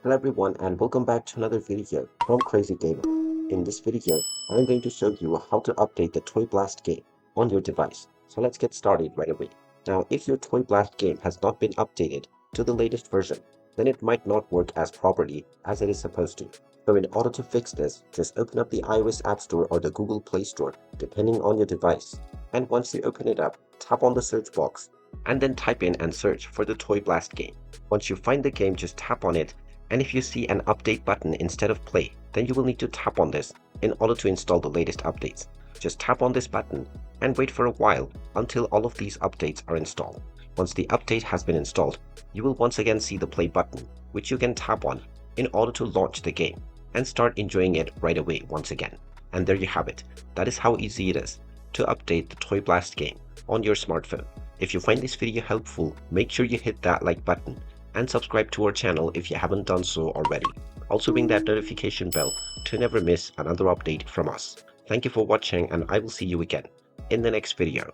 Hello everyone and welcome back to another video from Crazy Gamer. In this video, I'm going to show you how to update the Toy Blast game on your device. So let's get started right away. Now if your Toy Blast game has not been updated to the latest version, then it might not work as properly as it is supposed to. So in order to fix this, just open up the iOS App Store or the Google Play Store depending on your device. And once you open it up, tap on the search box and then type in and search for the Toy Blast game. Once you find the game, just tap on it. And if you see an update button instead of play, then you will need to tap on this in order to install the latest updates. Just tap on this button and wait for a while until all of these updates are installed. Once the update has been installed, you will once again see the play button, which you can tap on in order to launch the game and start enjoying it right away once again. And there you have it. That is how easy it is to update the Toy Blast game on your smartphone. If you find this video helpful, make sure you hit that like button and subscribe to our channel if you haven't done so already. Also ring that notification bell to never miss another update from us. Thank you for watching and I will see you again in the next video.